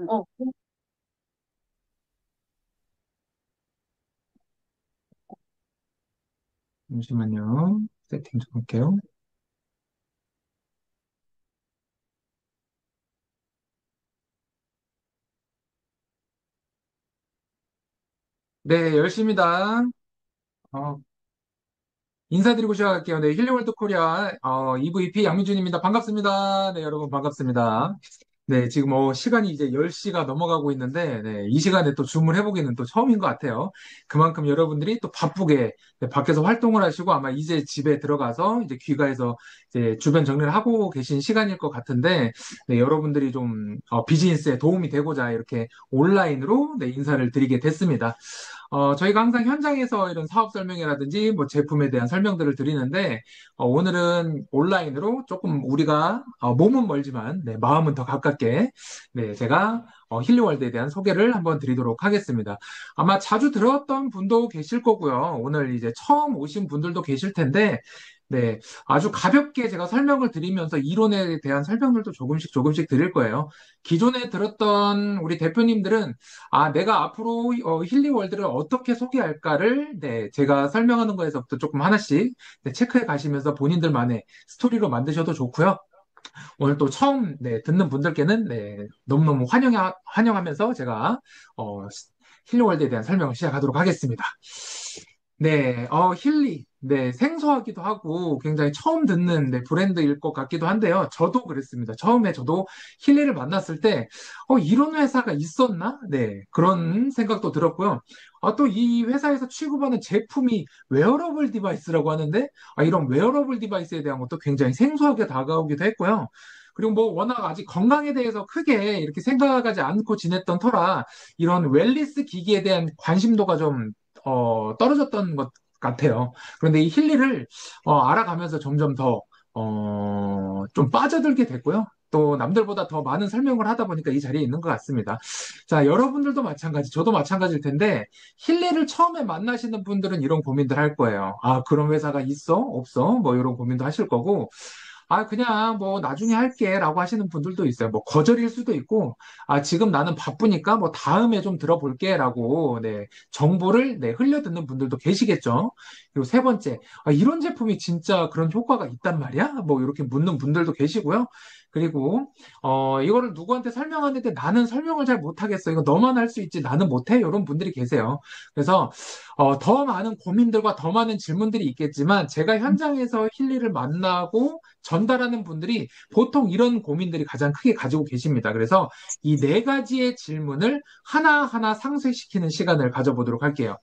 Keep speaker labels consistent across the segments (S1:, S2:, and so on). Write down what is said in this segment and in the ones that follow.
S1: 어,
S2: 잠시만요. 세팅 좀 할게요. 네, 열심히다. 어, 인사드리고 시작할게요. 네, 힐리월드 코리아 EVP 양민준입니다. 반갑습니다. 네, 여러분 반갑습니다. 네, 지금 시간이 이제 10시가 넘어가고 있는데, 네, 이 시간에 또 줌을 해보기는 또 처음인 것 같아요. 그만큼 여러분들이 또 바쁘게 네, 밖에서 활동을 하시고 아마 이제 집에 들어가서 이제 귀가해서 이제 주변 정리를 하고 계신 시간일 것 같은데, 네, 여러분들이 좀 비즈니스에 도움이 되고자 이렇게 온라인으로 네, 인사를 드리게 됐습니다. 저희가 항상 현장에서 이런 사업 설명회라든지 뭐 제품에 대한 설명들을 드리는데, 오늘은 온라인으로 조금 우리가 몸은 멀지만 네, 마음은 더 가깝게 네, 제가 힐리월드에 대한 소개를 한번 드리도록 하겠습니다. 아마 자주 들었던 분도 계실 거고요. 오늘 이제 처음 오신 분들도 계실 텐데, 네, 아주 가볍게 제가 설명을 드리면서 이론에 대한 설명들도 조금씩 조금씩 드릴 거예요. 기존에 들었던 우리 대표님들은 내가 앞으로 힐리월드를 어떻게 소개할까를 네, 제가 설명하는 거에서부터 조금 하나씩 네, 체크해 가시면서 본인들만의 스토리로 만드셔도 좋고요. 오늘 또 처음 네, 듣는 분들께는 네, 너무너무 환영하면서 제가 어, 힐리월드에 대한 설명을 시작하도록 하겠습니다. 네, 힐리. 네, 생소하기도 하고 굉장히 처음 듣는 네, 브랜드일 것 같기도 한데요. 저도 그랬습니다. 처음에 저도 힐리를 만났을 때, 이런 회사가 있었나? 네, 그런 생각도 들었고요. 또 이 회사에서 취급하는 제품이 웨어러블 디바이스라고 하는데, 이런 웨어러블 디바이스에 대한 것도 굉장히 생소하게 다가오기도 했고요. 그리고 뭐 워낙 아직 건강에 대해서 크게 이렇게 생각하지 않고 지냈던 터라 이런 웰니스 기기에 대한 관심도가 좀 떨어졌던 것 같아요. 그런데 이 힐리를 알아가면서 점점 더, 좀 빠져들게 됐고요. 또 남들보다 더 많은 설명을 하다 보니까 이 자리에 있는 것 같습니다. 자, 여러분들도 마찬가지, 저도 마찬가지일 텐데, 힐리를 처음에 만나시는 분들은 이런 고민들 할 거예요. 그런 회사가 있어? 없어? 뭐 이런 고민도 하실 거고, 그냥 뭐 나중에 할게라고 하시는 분들도 있어요. 뭐 거절일 수도 있고, 지금 나는 바쁘니까 뭐 다음에 좀 들어볼게라고, 네, 정보를 네, 흘려듣는 분들도 계시겠죠. 그리고 세 번째, 이런 제품이 진짜 그런 효과가 있단 말이야? 뭐 이렇게 묻는 분들도 계시고요. 그리고, 이거를 누구한테 설명하는데 나는 설명을 잘 못하겠어. 이거 너만 할 수 있지. 나는 못해. 이런 분들이 계세요. 그래서, 더 많은 고민들과 더 많은 질문들이 있겠지만, 제가 현장에서 힐리를 만나고 전달하는 분들이 보통 이런 고민들이 가장 크게 가지고 계십니다. 그래서 이 네 가지의 질문을 하나하나 상쇄시키는 시간을 가져보도록 할게요.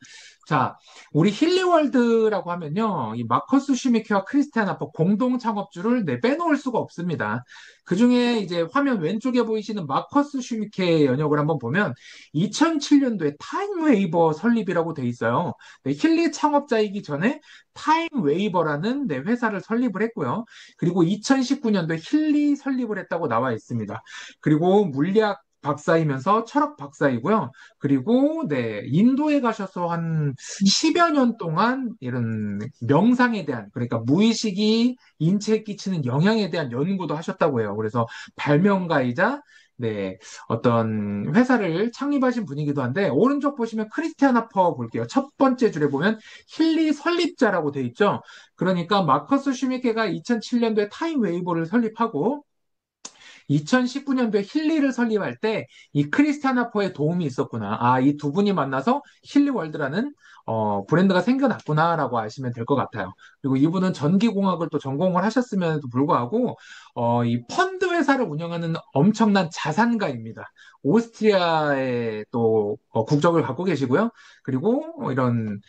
S2: 자, 우리 힐리월드라고 하면요. 이 마커스 슈미케와 크리스티안 아퍼 공동 창업주를 빼놓을 수가 없습니다. 그 중에 이제 화면 왼쪽에 보이시는 마커스 슈미케의 연역을 한번 보면 2007년도에 타임웨이버 설립이라고 돼 있어요. 네, 힐리 창업자이기 전에 타임웨이버라는 네, 회사를 설립을 했고요. 그리고 2019년도에 힐리 설립을 했다고 나와 있습니다. 그리고 물리학 박사이면서 철학 박사이고요. 그리고 네, 인도에 가셔서 한 10여 년 동안 이런 명상에 대한 그러니까 무의식이 인체에 끼치는 영향에 대한 연구도 하셨다고 해요. 그래서 발명가이자 네, 어떤 회사를 창립하신 분이기도 한데 오른쪽 보시면 크리스티안 하퍼 볼게요. 첫 번째 줄에 보면 힐리 설립자라고 돼 있죠. 그러니까 마커스 슈미케가 2007년도에 타임웨이버를 설립하고 2019년도에 힐리를 설립할 때 이 크리스티안 하퍼의 도움이 있었구나. 이 두 분이 만나서 힐리월드라는 브랜드가 생겨났구나라고 아시면 될 것 같아요. 그리고 이분은 전기공학을 또 전공을 하셨음에도 불구하고 이 펀드 회사를 운영하는 엄청난 자산가입니다. 오스트리아의 또 국적을 갖고 계시고요. 그리고 이런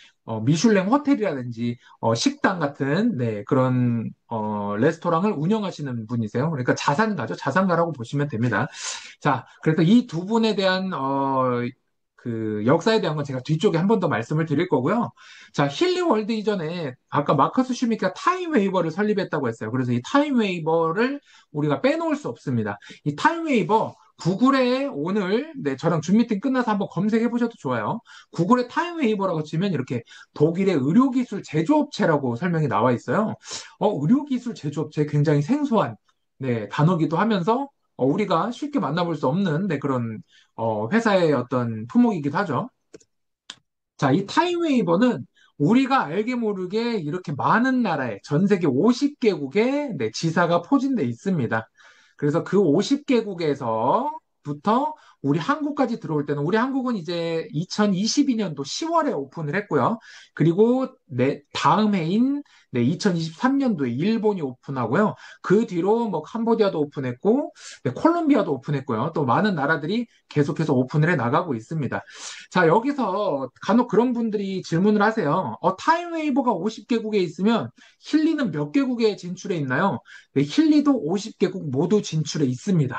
S2: 미슐랭 호텔이라든지 식당 같은 네, 그런 레스토랑을 운영하시는 분이세요. 그러니까 자산가죠. 자산가라고 보시면 됩니다. 자, 그래서 이 두 분에 대한 그 역사에 대한 건 제가 뒤쪽에 한 번 더 말씀을 드릴 거고요. 자, 힐리 월드 이전에 아까 마커스 슈미케가 타임웨이버를 설립했다고 했어요. 그래서 이 타임웨이버를 우리가 빼놓을 수 없습니다. 이 타임웨이버 구글에 오늘 네, 저랑 줌 미팅 끝나서 한번 검색해 보셔도 좋아요. 구글에 타임웨이버라고 치면 이렇게 독일의 의료기술 제조업체라고 설명이 나와 있어요. 의료기술 제조업체 굉장히 생소한 네, 단어기도 하면서 우리가 쉽게 만나볼 수 없는 네, 그런 회사의 어떤 품목이기도 하죠. 자, 이 타임웨이버는 우리가 알게 모르게 이렇게 많은 나라에 전 세계 50개국에 네, 지사가 포진돼 있습니다. 그래서 그 50개국에서부터 우리 한국까지 들어올 때는 우리 한국은 이제 2022년도 10월에 오픈을 했고요. 그리고 다음 해인 2023년도에 일본이 오픈하고요. 그 뒤로 뭐 캄보디아도 오픈했고 콜롬비아도 오픈했고요. 또 많은 나라들이 계속해서 오픈을 해 나가고 있습니다. 자, 여기서 간혹 그런 분들이 질문을 하세요. 타임웨이버가 50개국에 있으면 힐리는 몇 개국에 진출해 있나요? 네, 힐리도 50개국 모두 진출해 있습니다.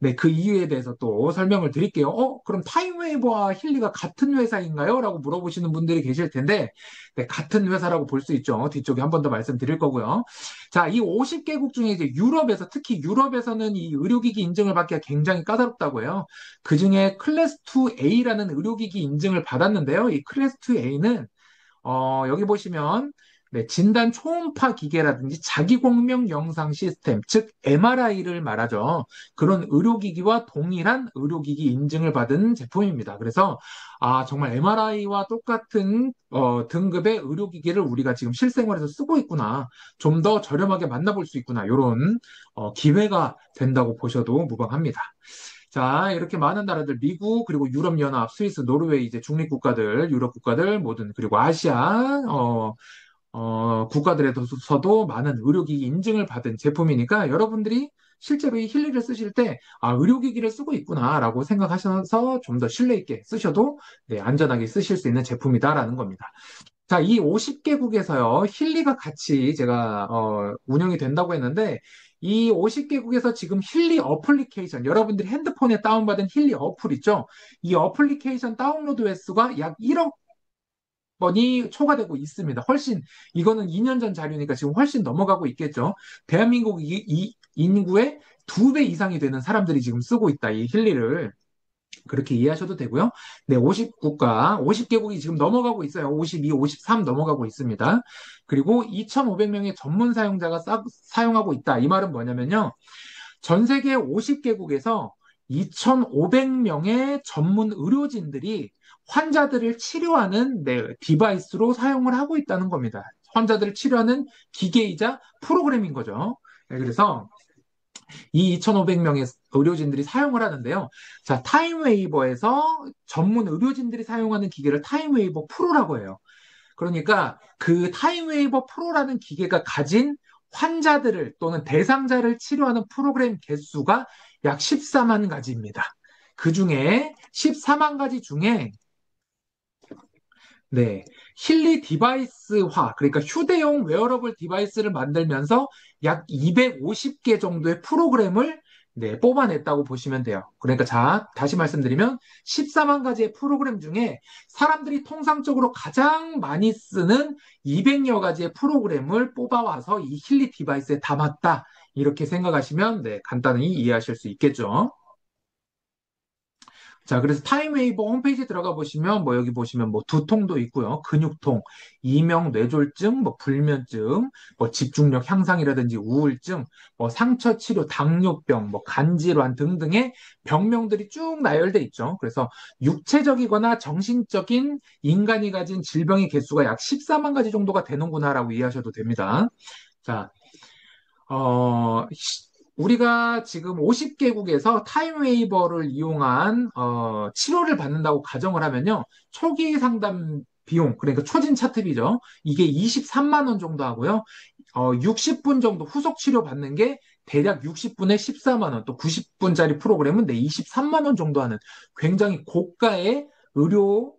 S2: 네, 그 이유에 대해서 또 설명을 드릴게요. 그럼 타임웨이버와 힐리가 같은 회사인가요? 라고 물어보시는 분들이 계실 텐데, 네, 같은 회사라고 볼 수 있죠. 뒤쪽에 한 번 더 말씀드릴 거고요. 자, 이 50개국 중에 이제 유럽에서, 특히 유럽에서는 이 의료기기 인증을 받기가 굉장히 까다롭다고 해요. 그 중에 클래스 2A라는 의료기기 인증을 받았는데요. 이 클래스 2A는 여기 보시면 네, 진단 초음파 기계라든지 자기공명 영상 시스템, 즉 MRI를 말하죠. 그런 의료기기와 동일한 의료기기 인증을 받은 제품입니다. 그래서 정말 MRI와 똑같은 등급의 의료기기를 우리가 지금 실생활에서 쓰고 있구나. 좀 더 저렴하게 만나볼 수 있구나. 이런 기회가 된다고 보셔도 무방합니다. 자, 이렇게 많은 나라들, 미국, 그리고 유럽연합, 스위스, 노르웨이, 이제 중립국가들, 유럽 국가들, 모든, 그리고 아시아, 국가들에서도 많은 의료기기 인증을 받은 제품이니까 여러분들이 실제로 이 힐리를 쓰실 때, 의료기기를 쓰고 있구나라고 생각하셔서 좀 더 신뢰 있게 쓰셔도 네, 안전하게 쓰실 수 있는 제품이다라는 겁니다. 자, 이 50개국에서요, 힐리가 같이 제가, 운영이 된다고 했는데, 이 50개국에서 지금 힐리 어플리케이션, 여러분들이 핸드폰에 다운받은 힐리 어플 있죠? 이 어플리케이션 다운로드 횟수가 약 1억 번이 초과되고 있습니다. 훨씬, 이거는 2년 전 자료니까 지금 훨씬 넘어가고 있겠죠? 대한민국 이 인구의 2배 이상이 되는 사람들이 지금 쓰고 있다, 이 힐리를. 그렇게 이해하셔도 되고요. 네, 50국가, 50개국이 지금 넘어가고 있어요. 52, 53 넘어가고 있습니다. 그리고 2,500명의 전문 사용자가 사용하고 있다. 이 말은 뭐냐면요. 전 세계 50개국에서 2,500명의 전문 의료진들이 환자들을 치료하는 네, 디바이스로 사용을 하고 있다는 겁니다. 환자들을 치료하는 기계이자 프로그램인 거죠. 네, 그래서 이 2,500명의 의료진들이 사용을 하는데요. 자, 타임웨이버에서 전문 의료진들이 사용하는 기계를 타임웨이버 프로라고 해요. 그러니까 그 타임웨이버 프로라는 기계가 가진 환자들을 또는 대상자를 치료하는 프로그램 개수가 약 14만 가지입니다. 그 중에 14만 가지 중에 네, 힐리 디바이스화, 그러니까 휴대용 웨어러블 디바이스를 만들면서 약 250개 정도의 프로그램을 네, 뽑아냈다고 보시면 돼요. 그러니까 자, 다시 말씀드리면 14만 가지의 프로그램 중에 사람들이 통상적으로 가장 많이 쓰는 200여 가지의 프로그램을 뽑아와서 이 힐리 디바이스에 담았다. 이렇게 생각하시면 네, 간단히 이해하실 수 있겠죠. 자, 그래서 타임웨이버 홈페이지 들어가 보시면, 뭐, 여기 보시면, 뭐, 두통도 있고요. 근육통, 이명 뇌졸중, 뭐, 불면증, 뭐, 집중력 향상이라든지 우울증, 뭐, 상처 치료, 당뇨병, 뭐, 간질환 등등의 병명들이 쭉 나열돼 있죠. 그래서 육체적이거나 정신적인 인간이 가진 질병의 개수가 약 14만 가지 정도가 되는구나라고 이해하셔도 됩니다. 자, 어, 우리가 지금 50개국에서 타임웨이버를 이용한 치료를 받는다고 가정을 하면요. 초기 상담 비용, 그러니까 초진 차트비죠. 이게 23만 원 정도 하고요. 60분 정도 후속 치료 받는 게 대략 60분에 14만 원, 또 90분짜리 프로그램은 네, 23만 원 정도 하는 굉장히 고가의 의료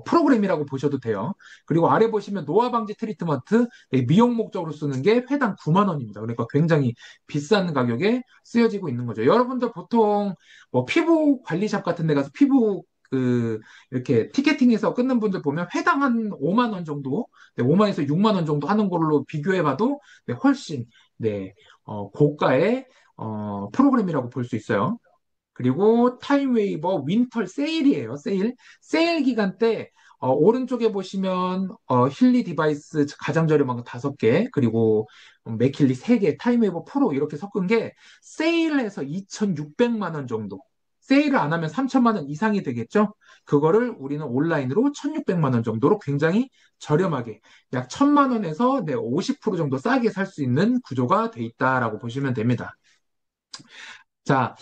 S2: 프로그램이라고 보셔도 돼요. 그리고 아래 보시면 노화 방지 트리트먼트 네, 미용 목적으로 쓰는 게 회당 9만 원입니다. 그러니까 굉장히 비싼 가격에 쓰여지고 있는 거죠. 여러분들 보통 뭐 피부 관리샵 같은 데 가서 피부 이렇게 티켓팅해서 끊는 분들 보면 회당 한 5만 원 정도, 네, 5만에서 6만 원 정도 하는 걸로 비교해봐도 네, 훨씬 네, 고가의 프로그램이라고 볼 수 있어요. 그리고 타임웨이버 윈터 세일이에요. 세일. 세일 기간 때 오른쪽에 보시면 힐리 디바이스 가장 저렴한 거 5개, 그리고 맥킬리 3개, 타임웨이버 프로 이렇게 섞은 게 세일해서 2,600만 원 정도. 세일을 안 하면 3천만 원 이상이 되겠죠? 그거를 우리는 온라인으로 1,600만 원 정도로 굉장히 저렴하게 약 1,000만 원에서 50% 정도 싸게 살 수 있는 구조가 돼 있다라고 보시면 됩니다. 자,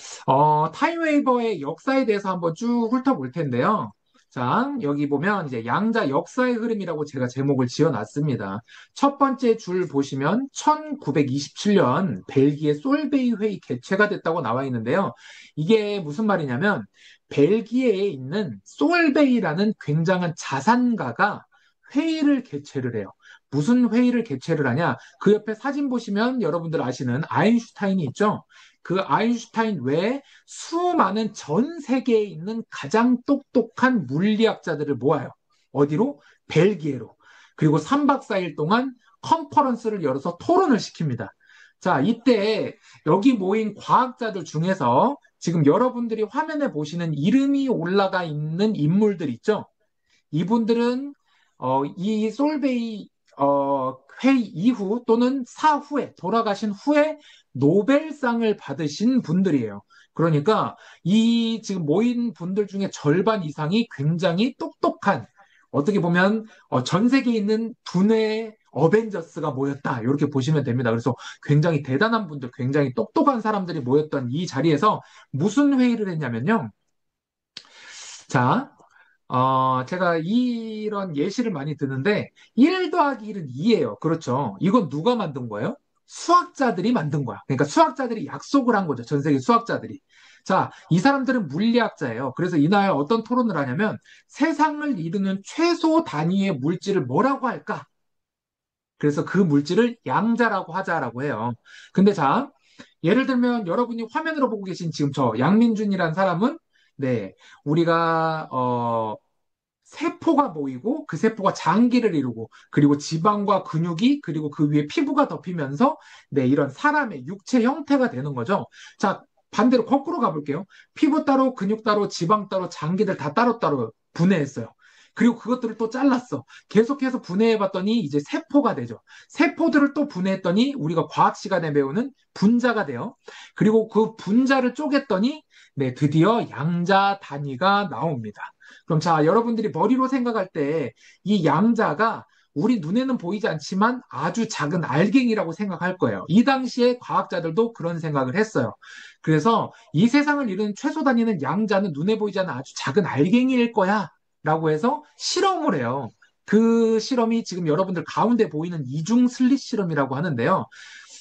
S2: 타임웨이버의 역사에 대해서 한번 쭉 훑어볼 텐데요. 자, 여기 보면 이제 양자 역사의 흐름이라고 제가 제목을 지어놨습니다. 첫 번째 줄 보시면 1927년 벨기에 솔베이 회의 개최가 됐다고 나와 있는데요. 이게 무슨 말이냐면 벨기에에 있는 솔베이라는 굉장한 자산가가 회의를 개최를 해요. 무슨 회의를 개최를 하냐? 그 옆에 사진 보시면 여러분들 아시는 아인슈타인이 있죠? 그 아인슈타인 외에 수많은 전 세계에 있는 가장 똑똑한 물리학자들을 모아요. 어디로? 벨기에로. 그리고 3박 4일 동안 컨퍼런스를 열어서 토론을 시킵니다. 자, 이때 여기 모인 과학자들 중에서 지금 여러분들이 화면에 보시는 이름이 올라가 있는 인물들 있죠? 이분들은 이 솔베이 회의 이후 또는 사후에 돌아가신 후에 노벨상을 받으신 분들이에요. 그러니까 이 지금 모인 분들 중에 절반 이상이 굉장히 똑똑한 어떻게 보면 전 세계에 있는 두뇌 어벤져스가 모였다. 이렇게 보시면 됩니다. 그래서 굉장히 대단한 분들, 굉장히 똑똑한 사람들이 모였던 이 자리에서 무슨 회의를 했냐면요. 자, 제가 이런 예시를 많이 드는데 1 더하기 1은 2예요. 그렇죠. 이건 누가 만든 거예요? 수학자들이 만든 거야. 그러니까 수학자들이 약속을 한 거죠. 전 세계 수학자들이. 자, 이 사람들은 물리학자예요. 그래서 이날 어떤 토론을 하냐면 세상을 이루는 최소 단위의 물질을 뭐라고 할까? 그래서 그 물질을 양자라고 하자라고 해요. 근데 자, 예를 들면 여러분이 화면으로 보고 계신 지금 저 양민준이라는 사람은 네, 우리가 세포가 모이고 그 세포가 장기를 이루고 그리고 지방과 근육이 그리고 그 위에 피부가 덮이면서 네, 이런 사람의 육체 형태가 되는 거죠. 자, 반대로 거꾸로 가볼게요. 피부 따로 근육 따로 지방 따로 장기들 다 따로따로 분해했어요. 그리고 그것들을 또 잘랐어. 계속해서 분해해봤더니 이제 세포가 되죠. 세포들을 또 분해했더니 우리가 과학 시간에 배우는 분자가 돼요. 그리고 그 분자를 쪼갰더니 네, 드디어 양자 단위가 나옵니다. 그럼 자, 여러분들이 머리로 생각할 때 이 양자가 우리 눈에는 보이지 않지만 아주 작은 알갱이라고 생각할 거예요. 이 당시에 과학자들도 그런 생각을 했어요. 그래서 이 세상을 이루는 최소 단위는 양자는 눈에 보이지 않는 아주 작은 알갱이일 거야. 라고 해서 실험을 해요. 그 실험이 지금 여러분들 가운데 보이는 이중 슬릿 실험이라고 하는데요.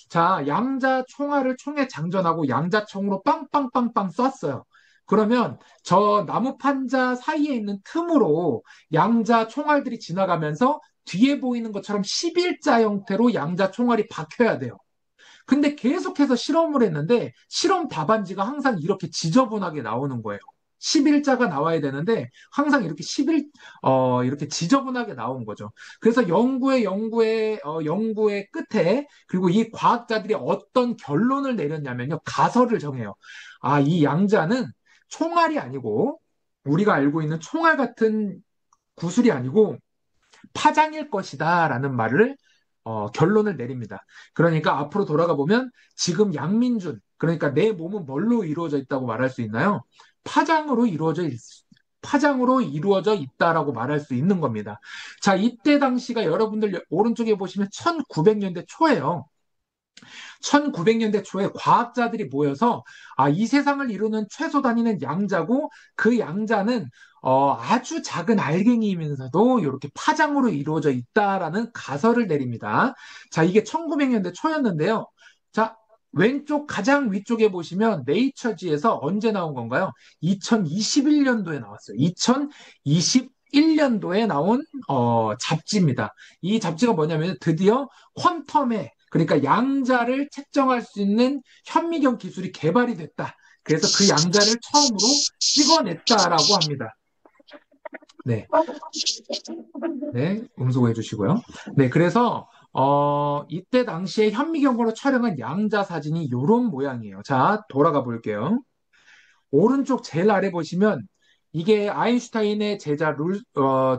S2: 자, 양자 총알을 총에 장전하고 양자총으로 빵빵빵빵 쐈어요. 그러면 저 나무 판자 사이에 있는 틈으로 양자 총알들이 지나가면서 뒤에 보이는 것처럼 11자 형태로 양자 총알이 박혀야 돼요. 근데 계속해서 실험을 했는데 실험 답안지가 항상 이렇게 지저분하게 나오는 거예요. 11자가 나와야 되는데 항상 이렇게 이렇게 지저분하게 나온 거죠. 그래서 연구의 끝에 그리고 이 과학자들이 어떤 결론을 내렸냐면요. 가설을 정해요. 아, 이 양자는 총알이 아니고 우리가 알고 있는 총알 같은 구슬이 아니고 파장일 것이다라는 말을 결론을 내립니다. 그러니까 앞으로 돌아가 보면 지금 양민준, 그러니까 내 몸은 뭘로 이루어져 있다고 말할 수 있나요? 파장으로 이루어져 있, 파장으로 이루어져 있다라고 말할 수 있는 겁니다. 자, 이때 당시가 여러분들 오른쪽에 보시면 1900년대 초예요. 1900년대 초에 과학자들이 모여서 이 세상을 이루는 최소 단위는 양자고 그 양자는 아주 작은 알갱이이면서도 이렇게 파장으로 이루어져 있다라는 가설을 내립니다. 자, 이게 1900년대 초였는데요. 자, 왼쪽 가장 위쪽에 보시면 네이처지에서 언제 나온 건가요? 2021년도에 나왔어요. 2021년도에 나온 잡지입니다. 이 잡지가 뭐냐면 드디어 퀀텀의 그러니까 양자를 측정할 수 있는 현미경 기술이 개발이 됐다. 그래서 그 양자를 처음으로 찍어냈다라고 합니다. 네, 네, 음소거해 주시고요. 네, 그래서 이때 당시에 현미경으로 촬영한 양자 사진이 이런 모양이에요. 자, 돌아가 볼게요. 오른쪽 제일 아래 보시면 이게 아인슈타인의 제자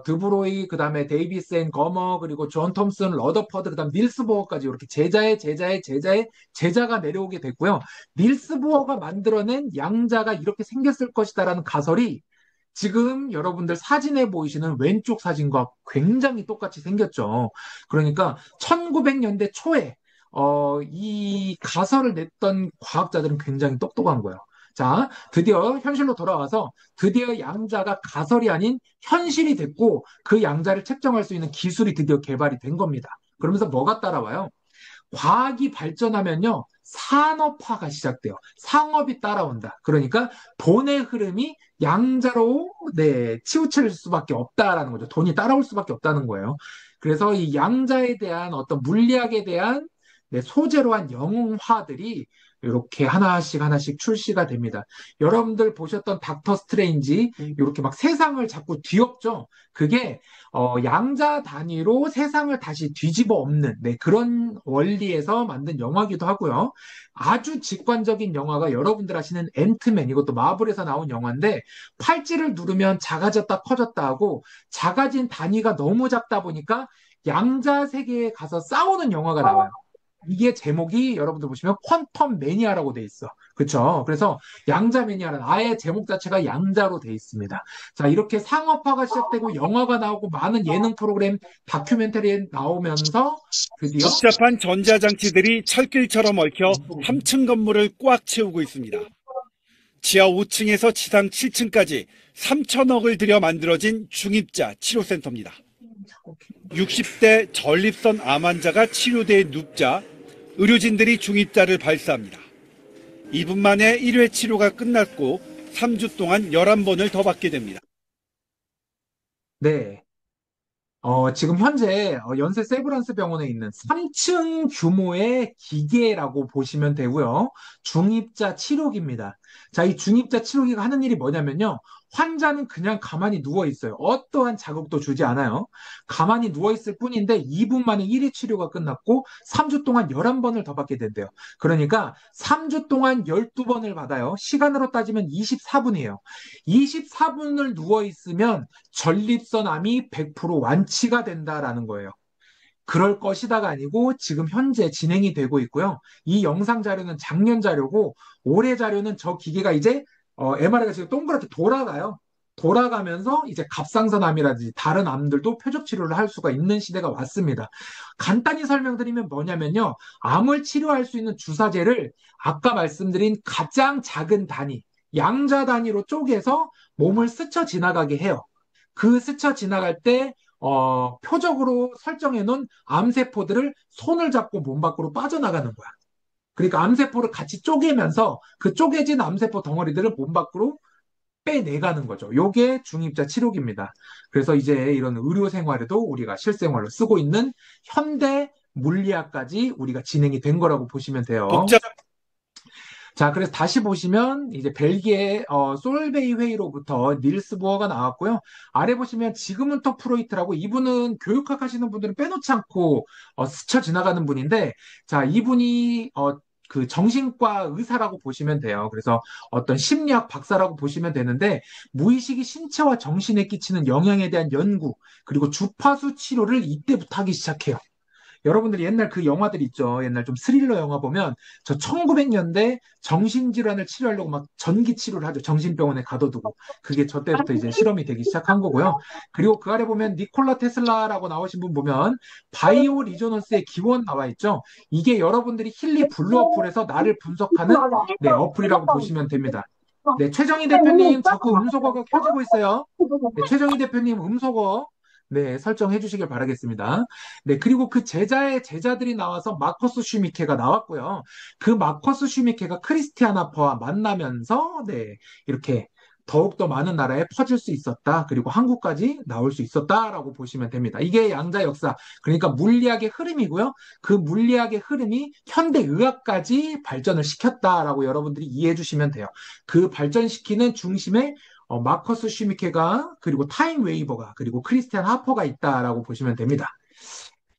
S2: 드브로이, 그 다음에 데이비스 앤 거머, 그리고 존 톰슨, 러더퍼드, 그 다음 닐스 보어까지 이렇게 제자의 제자의 제자의 제자가 내려오게 됐고요. 닐스 보어가 만들어낸 양자가 이렇게 생겼을 것이다라는 가설이 지금 여러분들 사진에 보이시는 왼쪽 사진과 굉장히 똑같이 생겼죠. 그러니까 1900년대 초에 이 가설을 냈던 과학자들은 굉장히 똑똑한 거예요. 자, 드디어 현실로 돌아와서 드디어 양자가 가설이 아닌 현실이 됐고 그 양자를 측정할 수 있는 기술이 드디어 개발이 된 겁니다. 그러면서 뭐가 따라와요? 과학이 발전하면요, 산업화가 시작돼요. 상업이 따라온다. 그러니까 돈의 흐름이 양자로, 네, 치우칠 수밖에 없다라는 거죠. 돈이 따라올 수밖에 없다는 거예요. 그래서 이 양자에 대한 어떤 물리학에 대한 네, 소재로 한 영화들이 이렇게 하나씩 하나씩 출시가 됩니다. 여러분들 보셨던 닥터 스트레인지 이렇게 막 세상을 자꾸 뒤엎죠. 그게 양자 단위로 세상을 다시 뒤집어 엎는 네, 그런 원리에서 만든 영화기도 하고요. 아주 직관적인 영화가 여러분들 아시는 앤트맨, 이것도 마블에서 나온 영화인데 팔찌를 누르면 작아졌다 커졌다 하고 작아진 단위가 너무 작다 보니까 양자 세계에 가서 싸우는 영화가 나와요. 이게 제목이 여러분들 보시면 퀀텀 매니아라고 돼 있어. 그쵸? 그래서 양자 매니아는 아예 제목 자체가 양자로 돼 있습니다. 자, 이렇게 상업화가 시작되고 영화가 나오고 많은 예능 프로그램, 다큐멘터리에 나오면서 드디어
S1: 복잡한 전자장치들이 철길처럼 얽혀 3층 건물을 꽉 채우고 있습니다. 지하 5층에서 지상 7층까지 3천억을 들여 만들어진 중입자 치료센터입니다. 60대 전립선 암 환자가 치료대에 눕자 의료진들이 중입자를 발사합니다. 2분 만에 1회 치료가 끝났고 3주 동안 11번을 더 받게 됩니다.
S2: 네. 지금 현재 연세 세브란스 병원에 있는 3층 규모의 기계라고 보시면 되고요. 중입자 치료기입니다. 자, 이 중입자 치료기가 하는 일이 뭐냐면요. 환자는 그냥 가만히 누워 있어요. 어떠한 자극도 주지 않아요. 가만히 누워 있을 뿐인데 2분 만에 1회 치료가 끝났고 3주 동안 11번을 더 받게 된대요. 그러니까 3주 동안 12번을 받아요. 시간으로 따지면 24분이에요. 24분을 누워 있으면 전립선암이 100% 완치가 된다라는 거예요. 그럴 것이다가 아니고 지금 현재 진행이 되고 있고요. 이 영상 자료는 작년 자료고 올해 자료는 저 기계가 이제 MRI가 지금 동그랗게 돌아가요. 돌아가면서 이제 갑상선암이라든지 다른 암들도 표적 치료를 할 수가 있는 시대가 왔습니다. 간단히 설명드리면 뭐냐면요. 암을 치료할 수 있는 주사제를 아까 말씀드린 가장 작은 단위, 양자 단위로 쪼개서 몸을 스쳐 지나가게 해요. 그 스쳐 지나갈 때 표적으로 설정해 놓은 암세포들을 손을 잡고 몸 밖으로 빠져나가는 거야. 그러니까 암세포를 같이 쪼개면서 그 쪼개진 암세포 덩어리들을 몸 밖으로 빼내가는 거죠. 요게 중입자 치료기입니다. 그래서 이제 이런 의료 생활에도 우리가 실생활로 쓰고 있는 현대 물리학까지 우리가 진행이 된 거라고 보시면 돼요.
S1: 복잡
S2: 자, 그래서 다시 보시면 이제 벨기에 솔베이 회의로부터 닐스 보어가 나왔고요. 아래 보시면 지그문터 프로이트라고 이분은 교육학 하시는 분들은 빼놓지 않고 스쳐 지나가는 분인데 자, 이분이 그 정신과 의사라고 보시면 돼요. 그래서 어떤 심리학 박사라고 보시면 되는데 무의식이 신체와 정신에 끼치는 영향에 대한 연구 그리고 주파수 치료를 이때부터 하기 시작해요. 여러분들이 옛날 그 영화들 있죠. 옛날 좀 스릴러 영화 보면 저 1900년대 정신질환을 치료하려고 막 전기 치료를 하죠. 정신병원에 가둬두고. 그게 저 때부터 이제 실험이 되기 시작한 거고요. 그리고 그 아래 보면 니콜라 테슬라라고 나오신 분 보면 바이오 리조넌스의 기원 나와 있죠. 이게 여러분들이 힐리 블루 어플에서 나를 분석하는 네, 어플이라고 보시면 됩니다. 네, 최정희 대표님 자꾸 음소거가 켜지고 있어요. 네, 최정희 대표님 음소거 네, 설정해 주시길 바라겠습니다. 네, 그리고 그 제자의 제자들이 나와서 마커스 슈미케가 나왔고요. 그 마커스 슈미케가 크리스티안 하퍼와 만나면서 네, 이렇게 더욱더 많은 나라에 퍼질 수 있었다. 그리고 한국까지 나올 수 있었다라고 보시면 됩니다. 이게 양자 역사, 그러니까 물리학의 흐름이고요. 그 물리학의 흐름이 현대 의학까지 발전을 시켰다라고 여러분들이 이해해 주시면 돼요. 그 발전시키는 중심에 마커스 슈미케가 그리고 타임 웨이버가 그리고 크리스티안 하퍼가 있다라고 보시면 됩니다.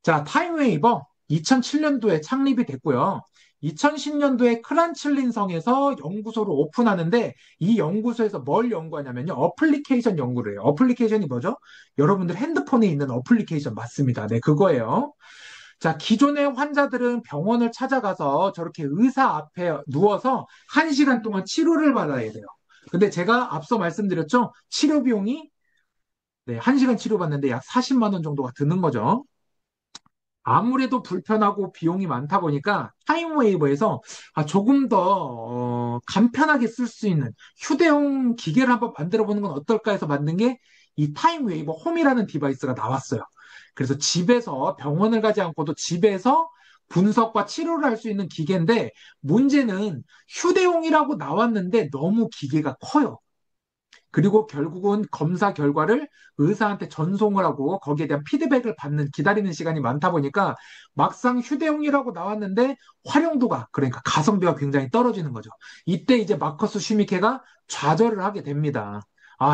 S2: 자, 타임 웨이버 2007년도에 창립이 됐고요. 2010년도에 크란칠린성에서 연구소를 오픈하는데 이 연구소에서 뭘 연구하냐면요. 어플리케이션 연구를 해요. 어플리케이션이 뭐죠? 여러분들 핸드폰에 있는 어플리케이션 맞습니다. 네, 그거예요. 자, 기존의 환자들은 병원을 찾아가서 저렇게 의사 앞에 누워서 1시간 동안 치료를 받아야 돼요. 근데 제가 앞서 말씀드렸죠? 치료 비용이 네, 1시간 치료받는데 약 40만 원 정도가 드는 거죠. 아무래도 불편하고 비용이 많다 보니까 타임웨이버에서 조금 더 간편하게 쓸 수 있는 휴대용 기계를 한번 만들어 보는 건 어떨까 해서 만든 게 이 타임웨이버 홈이라는 디바이스가 나왔어요. 그래서 집에서 병원을 가지 않고도 집에서 분석과 치료를 할 수 있는 기계인데 문제는 휴대용이라고 나왔는데 너무 기계가 커요. 그리고 결국은 검사 결과를 의사한테 전송을 하고 거기에 대한 피드백을 받는 기다리는 시간이 많다 보니까 막상 휴대용이라고 나왔는데 활용도가 그러니까 가성비가 굉장히 떨어지는 거죠. 이때 이제 마커스 슈미케가 좌절을 하게 됩니다.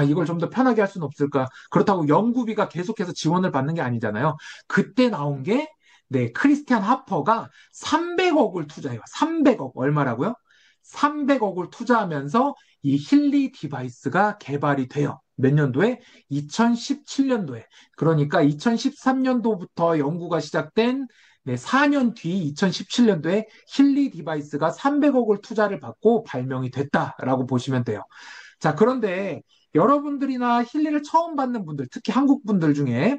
S2: 이걸 좀 더 편하게 할 수는 없을까? 그렇다고 연구비가 계속해서 지원을 받는 게 아니잖아요. 그때 나온 게 네, 크리스티안 하퍼가 300억을 투자해요. 300억 얼마라고요? 300억을 투자하면서 이 힐리 디바이스가 개발이 돼요. 몇 년도에? 2017년도에. 그러니까 2013년도부터 연구가 시작된 네, 4년 뒤 2017년도에 힐리 디바이스가 300억을 투자를 받고 발명이 됐다라고 보시면 돼요. 자, 그런데 여러분들이나 힐리를 처음 받는 분들, 특히 한국 분들 중에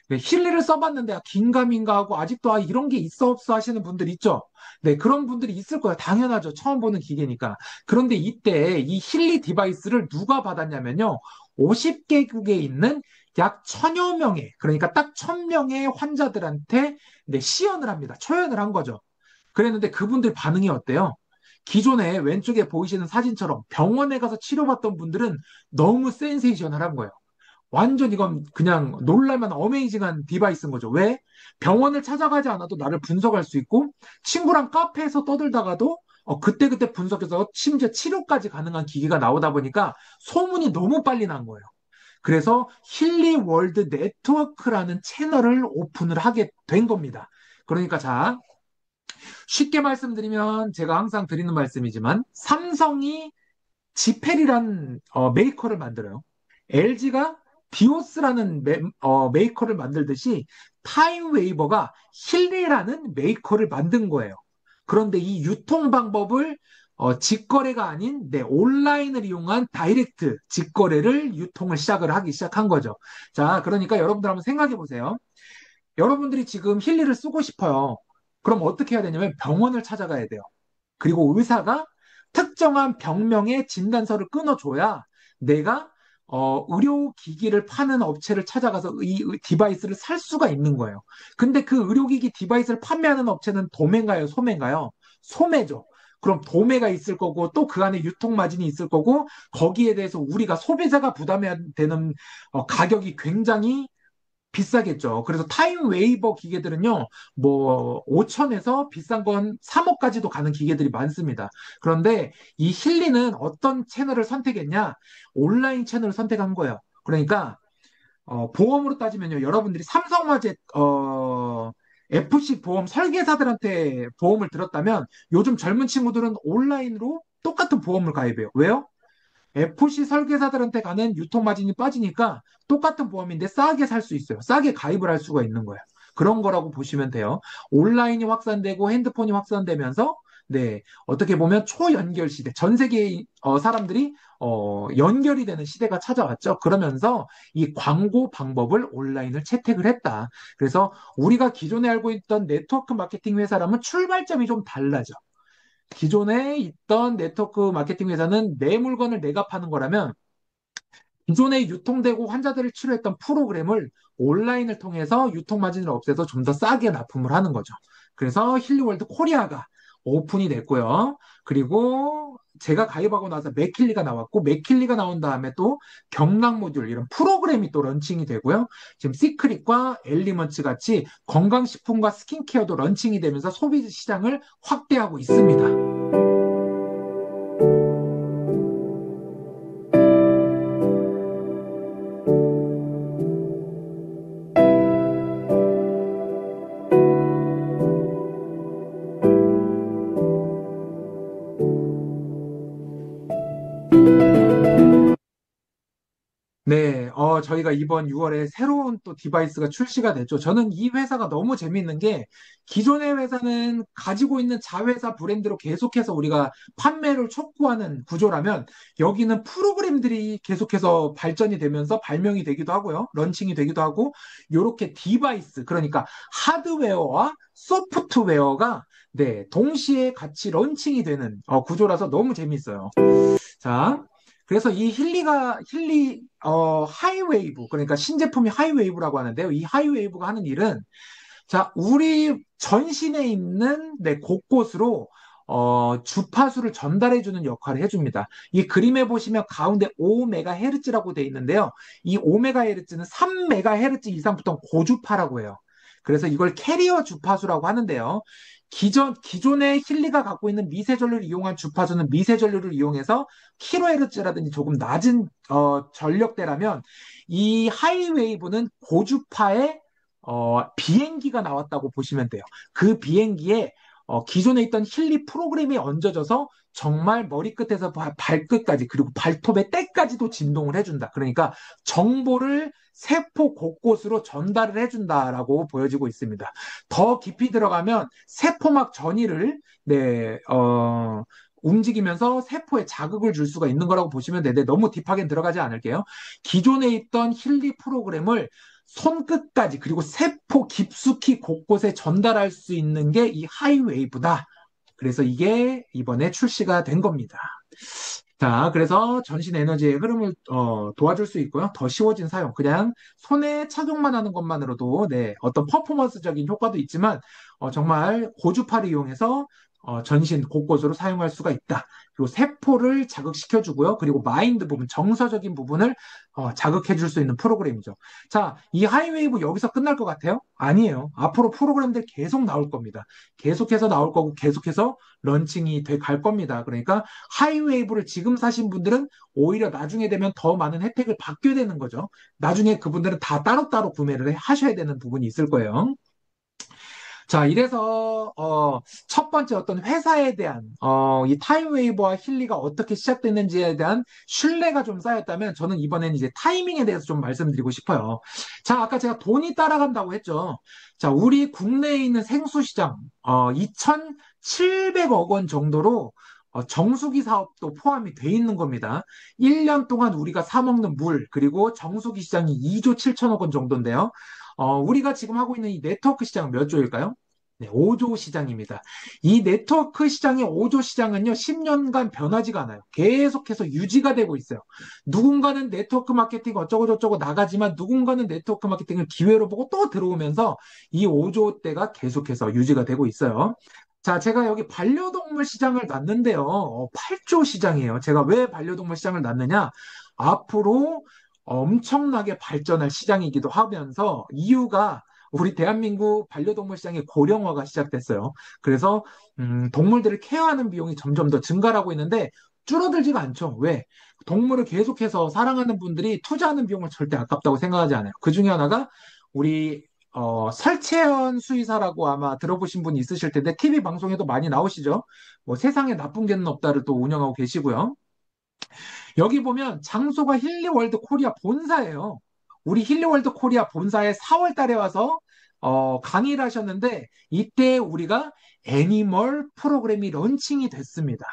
S2: 네, 힐리를 써봤는데 긴가민가 하고 아직도 이런 게 있어 없어 하시는 분들 있죠? 네, 그런 분들이 있을 거예요. 당연하죠. 처음 보는 기계니까. 그런데 이때 이 힐리 디바이스를 누가 받았냐면요. 50개국에 있는 약 1000여 명의, 그러니까 딱 1000명의 환자들한테 네, 시연을 합니다. 초연을 한 거죠. 그랬는데 그분들 반응이 어때요? 기존에 왼쪽에 보이시는 사진처럼 병원에 가서 치료받던 분들은 너무 센세이셔널한 거예요. 완전 이건 그냥 놀랄만 어메이징한 디바이스인 거죠. 왜? 병원을 찾아가지 않아도 나를 분석할 수 있고 친구랑 카페에서 떠들다가도 그때그때 분석해서 심지어 치료까지 가능한 기기가 나오다 보니까 소문이 너무 빨리 난 거예요. 그래서 힐리 월드 네트워크라는 채널을 오픈을 하게 된 겁니다. 그러니까 자, 쉽게 말씀드리면 제가 항상 드리는 말씀이지만 삼성이 지펠이란 메이커를 만들어요. LG가 디오스라는 메이커를 만들듯이 타임웨이버가 힐리라는 메이커를 만든 거예요. 그런데 이 유통 방법을 직거래가 아닌 온라인을 이용한 다이렉트 직거래를 유통을 하기 시작한 거죠. 자, 그러니까 여러분들 한번 생각해 보세요. 여러분들이 지금 힐리를 쓰고 싶어요. 그럼 어떻게 해야 되냐면 병원을 찾아가야 돼요. 그리고 의사가 특정한 병명의 진단서를 끊어줘야 내가 의료기기를 파는 업체를 찾아가서 이 디바이스를 살 수가 있는 거예요. 근데 그 의료기기 디바이스를 판매하는 업체는 도매인가요, 소매인가요? 소매죠. 그럼 도매가 있을 거고 또 그 안에 유통 마진이 있을 거고 거기에 대해서 우리가 소비자가 부담해야 되는 가격이 굉장히 비싸겠죠. 그래서 타임 웨이버 기계들은요, 뭐, 5천에서 비싼 건 3억까지도 가는 기계들이 많습니다. 그런데 이 힐리는 어떤 채널을 선택했냐? 온라인 채널을 선택한 거예요. 그러니까, 보험으로 따지면요, 여러분들이 삼성화재, FC 보험 설계사들한테 보험을 들었다면 요즘 젊은 친구들은 온라인으로 똑같은 보험을 가입해요. 왜요? FC 설계사들한테 가는 유통 마진이 빠지니까 똑같은 보험인데 싸게 살 수 있어요. 싸게 가입을 할 수가 있는 거예요. 그런 거라고 보시면 돼요. 온라인이 확산되고 핸드폰이 확산되면서 네, 어떻게 보면 초연결 시대, 전 세계의 사람들이 연결이 되는 시대가 찾아왔죠. 그러면서 이 광고 방법을 온라인을 채택을 했다. 그래서 우리가 기존에 알고 있던 네트워크 마케팅 회사라면 출발점이 좀 달라져. 기존에 있던 네트워크 마케팅 회사는 내 물건을 내가 파는 거라면 기존에 유통되고 환자들을 치료했던 프로그램을 온라인을 통해서 유통 마진을 없애서 좀 더 싸게 납품을 하는 거죠. 그래서 힐리월드 코리아가 오픈이 됐고요. 그리고 제가 가입하고 나서 맥킬리가 나왔고 맥킬리가 나온 다음에 또 경락 모듈 이런 프로그램이 또 런칭이 되고요. 지금 시크릿과 엘리먼츠 같이 건강식품과 스킨케어도 런칭이 되면서 소비 시장을 확대하고 있습니다. 네, 저희가 이번 6월에 새로운 또 디바이스가 출시가 됐죠. 저는 이 회사가 너무 재밌는 게 기존의 회사는 가지고 있는 자회사 브랜드로 계속해서 우리가 판매를 촉구하는 구조라면 여기는 프로그램들이 계속해서 발전이 되면서 발명이 되기도 하고요. 런칭이 되기도 하고 이렇게 디바이스, 그러니까 하드웨어와 소프트웨어가 네, 동시에 같이 런칭이 되는 구조라서 너무 재밌어요. 자, 그래서 이 하이웨이브, 그러니까 신제품이 하이웨이브라고 하는데요. 이 하이웨이브가 하는 일은, 자, 우리 전신에 있는, 네, 곳곳으로, 주파수를 전달해주는 역할을 해줍니다. 이 그림에 보시면 가운데 5메가헤르츠라고 되어 있는데요. 이 5메가헤르츠는 3메가헤르츠 이상부터 고주파라고 해요. 그래서 이걸 캐리어 주파수라고 하는데요. 기존의 힐리가 갖고 있는 미세전류를 이용한 주파수는 미세전류를 이용해서 킬로헤르츠라든지 조금 낮은 전력대라면 이 하이웨이브는 고주파의 비행기가 나왔다고 보시면 돼요. 그 비행기에 기존에 있던 힐리 프로그램이 얹어져서 정말 머리끝에서 발끝까지 그리고 발톱의 때까지도 진동을 해준다. 그러니까 정보를 세포 곳곳으로 전달을 해준다라고 보여지고 있습니다. 더 깊이 들어가면 세포막 전이를 네, 움직이면서 세포에 자극을 줄 수가 있는 거라고 보시면 되는데 너무 딥하게 들어가지 않을게요. 기존에 있던 힐리 프로그램을 손끝까지 그리고 세포 깊숙이 곳곳에 전달할 수 있는 게 이 하이웨이브다. 그래서 이게 이번에 출시가 된 겁니다. 자, 그래서 전신 에너지의 흐름을 도와줄 수 있고요. 더 쉬워진 사용. 그냥 손에 착용만 하는 것만으로도 네, 어떤 퍼포먼스적인 효과도 있지만 정말 고주파를 이용해서 전신 곳곳으로 사용할 수가 있다. 그리고 세포를 자극시켜주고요. 그리고 마인드 부분, 정서적인 부분을 자극해줄 수 있는 프로그램이죠. 자, 이 하이웨이브 여기서 끝날 것 같아요? 아니에요. 앞으로 프로그램들 계속 나올 겁니다. 계속해서 나올 거고 계속해서 런칭이 돼 갈 겁니다. 그러니까 하이웨이브를 지금 사신 분들은 오히려 나중에 되면 더 많은 혜택을 받게 되는 거죠. 나중에 그분들은 다 따로따로 구매를 하셔야 되는 부분이 있을 거예요. 자, 이래서 첫 번째 어떤 회사에 대한 이 타임웨이버와 힐리가 어떻게 시작됐는지에 대한 신뢰가 좀 쌓였다면 저는 이번엔 이제 타이밍에 대해서 좀 말씀드리고 싶어요. 자, 아까 제가 돈이 따라간다고 했죠. 자, 우리 국내에 있는 생수 시장 2,700억 원 정도로 정수기 사업도 포함이 돼 있는 겁니다. 1년 동안 우리가 사 먹는 물, 그리고 정수기 시장이 2조 7천억 원 정도인데요. 우리가 지금 하고 있는 이 네트워크 시장은 몇 조일까요? 네, 5조 시장입니다. 이 네트워크 시장의 5조 시장은요, 10년간 변하지가 않아요. 계속해서 유지가 되고 있어요. 누군가는 네트워크 마케팅 어쩌고저쩌고 나가지만 누군가는 네트워크 마케팅을 기회로 보고 또 들어오면서 이 5조대가 계속해서 유지가 되고 있어요. 자, 제가 여기 반려동물 시장을 놨는데요. 8조 시장이에요. 제가 왜 반려동물 시장을 놨느냐? 앞으로 엄청나게 발전할 시장이기도 하면서 이유가 우리 대한민국 반려동물 시장의 고령화가 시작됐어요. 그래서 동물들을 케어하는 비용이 점점 더 증가하고 있는데 줄어들지가 않죠. 왜? 동물을 계속해서 사랑하는 분들이 투자하는 비용을 절대 아깝다고 생각하지 않아요. 그 중에 하나가 우리 설채연 수의사라고 아마 들어보신 분이 있으실 텐데 TV 방송에도 많이 나오시죠. 뭐 세상에 나쁜 개는 없다를 또 운영하고 계시고요. 여기 보면 장소가 힐리월드 코리아 본사예요. 우리 힐리월드 코리아 본사에 4월 달에 와서 강의를 하셨는데 이때 우리가 애니멀 프로그램이 런칭이 됐습니다.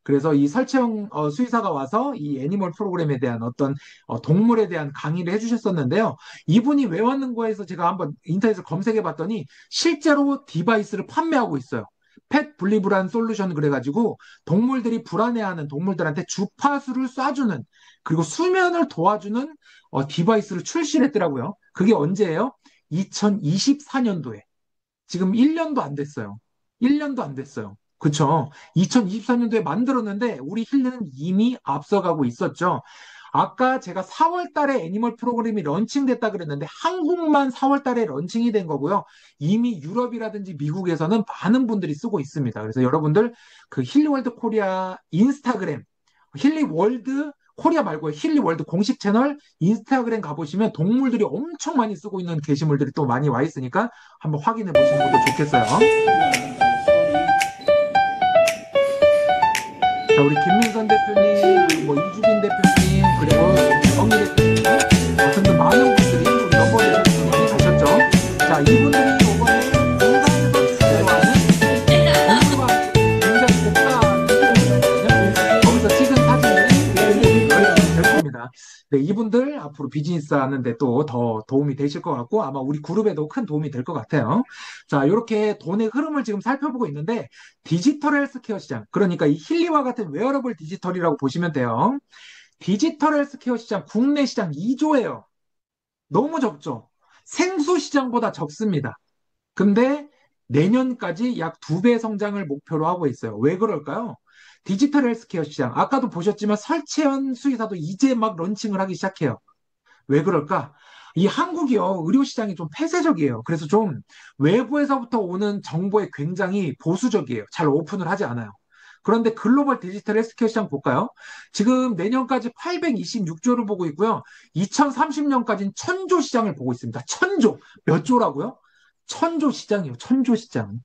S2: 그래서 이 설채영 수의사가 와서 이 애니멀 프로그램에 대한 어떤 동물에 대한 강의를 해주셨었는데요. 이분이 왜 왔는 거에서 제가 한번 인터넷에서 검색해 봤더니 실제로 디바이스를 판매하고 있어요. 펫 분리불안 솔루션 그래가지고 동물들이 불안해하는 동물들한테 주파수를 쏴주는 그리고 수면을 도와주는 디바이스를 출시를 했더라고요. 그게 언제예요? 2024년도에. 지금 1년도 안 됐어요. 1년도 안 됐어요. 그쵸? 2024년도에 만들었는데 우리 힐리는 이미 앞서가고 있었죠. 아까 제가 4월 달에 애니멀 프로그램이 런칭됐다 그랬는데 한국만 4월 달에 런칭이 된 거고요. 이미 유럽이라든지 미국에서는 많은 분들이 쓰고 있습니다. 그래서 여러분들 그 힐리월드 코리아 인스타그램, 힐리월드 코리아 말고 힐리월드 공식 채널 인스타그램 가보시면 동물들이 엄청 많이 쓰고 있는 게시물들이 또 많이 와 있으니까 한번 확인해 보시는 것도 좋겠어요. 자, 우리 김민선 대표님, 뭐 이주빈 대표님, 그리고 정희 대표님. 네, 이분들 앞으로 비즈니스 하는데 또 더 도움이 되실 것 같고 아마 우리 그룹에도 큰 도움이 될 것 같아요. 자, 이렇게 돈의 흐름을 지금 살펴보고 있는데 디지털 헬스케어 시장, 그러니까 이 힐리와 같은 웨어러블 디지털이라고 보시면 돼요. 디지털 헬스케어 시장, 국내 시장 2조예요. 너무 적죠? 생수 시장보다 적습니다. 근데 내년까지 약 2배 성장을 목표로 하고 있어요. 왜 그럴까요? 디지털 헬스케어 시장, 아까도 보셨지만 설채연 수의사도 이제 막 런칭을 하기 시작해요. 왜 그럴까? 이 한국이요, 의료 시장이 좀 폐쇄적이에요. 그래서 좀 외부에서부터 오는 정보에 굉장히 보수적이에요. 잘 오픈을 하지 않아요. 그런데 글로벌 디지털 헬스케어 시장 볼까요? 지금 내년까지 826조를 보고 있고요. 2030년까지는 천조 시장을 보고 있습니다. 천조. 몇 조라고요? 천조 시장이요. 천조 시장.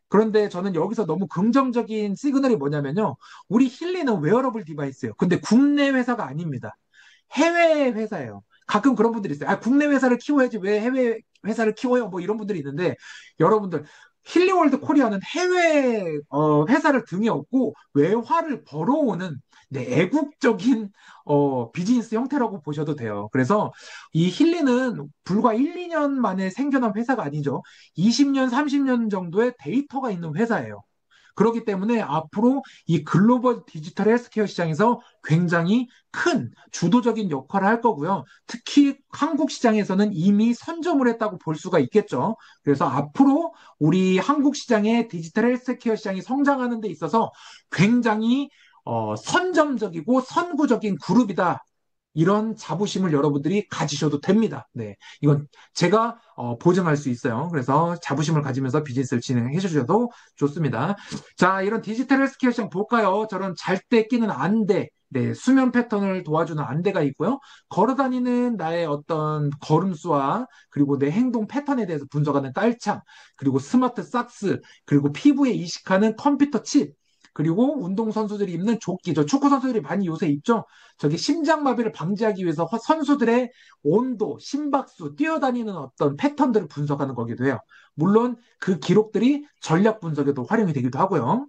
S2: 그런데 저는 여기서 너무 긍정적인 시그널이 뭐냐면요. 우리 힐리는 웨어러블 디바이스예요. 근데 국내 회사가 아닙니다. 해외 회사예요. 가끔 그런 분들이 있어요. 아, 국내 회사를 키워야지 왜 해외 회사를 키워요? 뭐 이런 분들이 있는데 여러분들 힐리월드 코리아는 해외 회사를 등에 업고 외화를 벌어오는 네, 애국적인 비즈니스 형태라고 보셔도 돼요. 그래서 이 힐리는 불과 1, 2년 만에 생겨난 회사가 아니죠. 20년, 30년 정도의 데이터가 있는 회사예요. 그렇기 때문에 앞으로 이 글로벌 디지털 헬스케어 시장에서 굉장히 큰 주도적인 역할을 할 거고요. 특히 한국 시장에서는 이미 선점을 했다고 볼 수가 있겠죠. 그래서 앞으로 우리 한국 시장의 디지털 헬스케어 시장이 성장하는 데 있어서 굉장히 선점적이고 선구적인 그룹이다. 이런 자부심을 여러분들이 가지셔도 됩니다. 네. 이건 제가 보증할 수 있어요. 그래서 자부심을 가지면서 비즈니스를 진행해 주셔도 좋습니다. 자, 이런 디지털 헬스케어 시장 볼까요? 저런 잘 때 끼는 안대, 네, 수면 패턴을 도와주는 안대가 있고요. 걸어다니는 나의 어떤 걸음수와 그리고 내 행동 패턴에 대해서 분석하는 깔창, 그리고 스마트 삭스, 그리고 피부에 이식하는 컴퓨터 칩, 그리고 운동선수들이 입는 조끼, 저 축구 선수들이 많이 요새 입죠? 저기 심장마비를 방지하기 위해서 선수들의 온도, 심박수, 뛰어다니는 어떤 패턴들을 분석하는 거기도 해요. 물론 그 기록들이 전략 분석에도 활용이 되기도 하고요.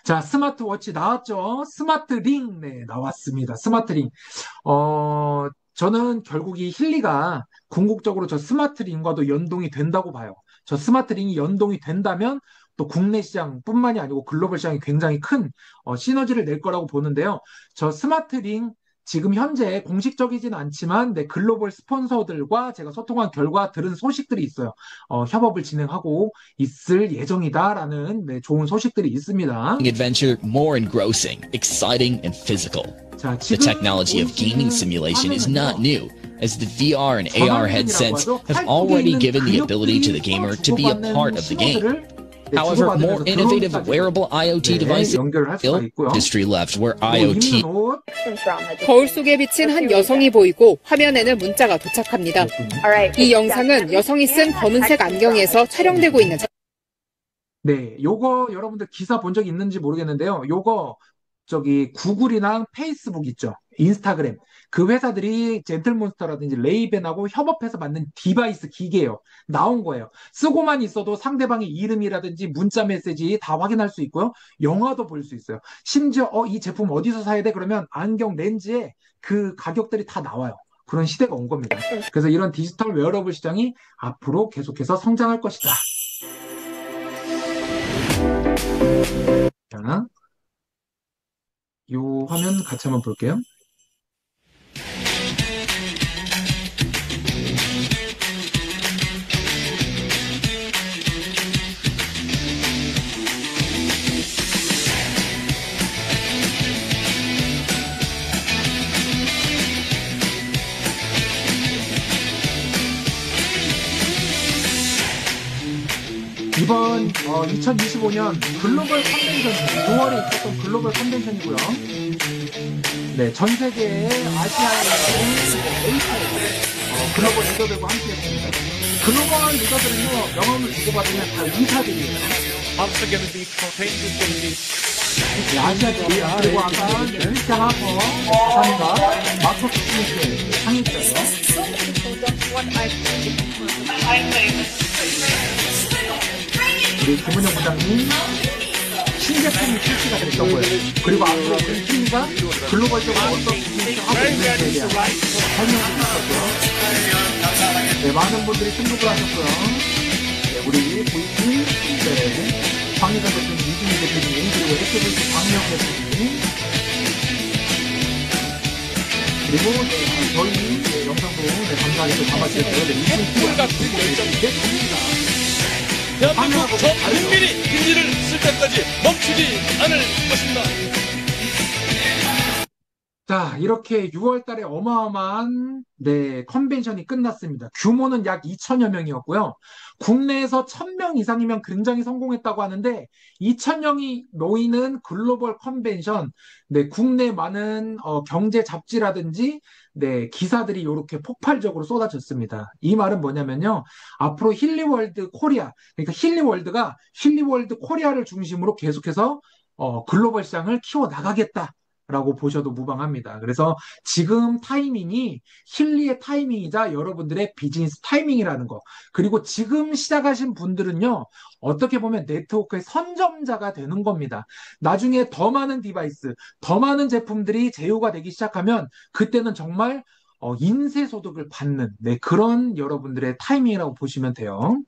S2: 자, 스마트워치 나왔죠? 스마트링, 네, 나왔습니다. 스마트링. 저는 결국 이 힐리가 궁극적으로 저 스마트링과도 연동이 된다고 봐요. 저 스마트링이 연동이 된다면 또 국내 시장뿐만이 아니고 글로벌 시장이 굉장히 큰 시너지를 낼 거라고 보는데요. 저 스마트링 지금 현재 공식적이진 않지만 네, 글로벌 스폰서들과 제가 소통한 결과 들은 소식들이 있어요. 협업을 진행하고 있을 예정이다라는 네, 좋은 소식들이 있습니다.
S3: Adventure more engrossing, exciting, and physical.
S2: 자,
S3: The technology of gaming simulation is not new, as the VR and AR headsets have already given the ability to the gamer to be a part of the game. However, more innovative wearable IoT devices still industry left where IoT
S4: 거울 속에 비친 한 여성이 보이고 화면에는 문자가 도착합니다. 이 영상은 여성이 쓴 검은색 안경에서 촬영되고 있는
S2: 네, 요거 여러분들 기사 본 적 있는지 모르겠는데요. 요거 저기 구글이나 페이스북 있죠. 인스타그램. 그 회사들이 젠틀몬스터라든지 레이벤하고 협업해서 만든 디바이스 기계예요. 나온 거예요. 쓰고만 있어도 상대방의 이름이라든지 문자 메시지 다 확인할 수 있고요. 영화도 볼 수 있어요. 심지어 이 제품 어디서 사야 돼? 그러면 안경 렌즈에 그 가격들이 다 나와요. 그런 시대가 온 겁니다. 그래서 이런 디지털 웨어러블 시장이 앞으로 계속해서 성장할 것이다. 자, 요 화면 같이 한번 볼게요. 이번 2025년 글로벌 컨벤션 6월에 있었던 글로벌 컨벤션이고요. 네, 전 세계의 아시아에 있는 글로벌 리더들과 함께했습니다. 글로벌 리더들은요, 명함을 주고받으면 다 의사들이에요. 네, 아시아들이야. 그리고 아까 크리스찬 하퍼 사장과 마크 스미스 상했어요. 우리 김은영 부장님, 신제품이 출시가 됐던 거예요. 그리고 앞으로 우리 팀이가 글로벌적으로 어떤 기술을 하고 있는지에 대한 설명을 드렸었고요. 네, 많은 분들이 승복을 하셨고요. 네, 우리 VP, 네, 황희선 대표님, 이준희 대표님, 그리고 SBC 박명 대표님, 그리고 네, 저희 네, 영상도 네, 감사하게 또 담아주셨고요. 네, 이준희
S5: 같은 결정이 대한민국 전 국민이 인지를 쓸 때까지 멈추지 않을 것입니다.
S2: 자, 이렇게 6월 달에 어마어마한 네, 컨벤션이 끝났습니다. 규모는 약 2천여 명이었고요. 국내에서 1,000명 이상이면 굉장히 성공했다고 하는데 2,000명이 모이는 글로벌 컨벤션, 네, 국내 많은 경제 잡지라든지 네, 기사들이 이렇게 폭발적으로 쏟아졌습니다. 이 말은 뭐냐면요. 앞으로 힐리월드 코리아, 그러니까 힐리월드가 힐리월드 코리아를 중심으로 계속해서 글로벌 시장을 키워 나가겠다. 라고 보셔도 무방합니다. 그래서 지금 타이밍이 힐리의 타이밍이자 여러분들의 비즈니스 타이밍이라는 거. 그리고 지금 시작하신 분들은요, 어떻게 보면 네트워크의 선점자가 되는 겁니다. 나중에 더 많은 디바이스, 더 많은 제품들이 제휴가 되기 시작하면 그때는 정말 인쇄소득을 받는 네, 그런 여러분들의 타이밍이라고 보시면 돼요.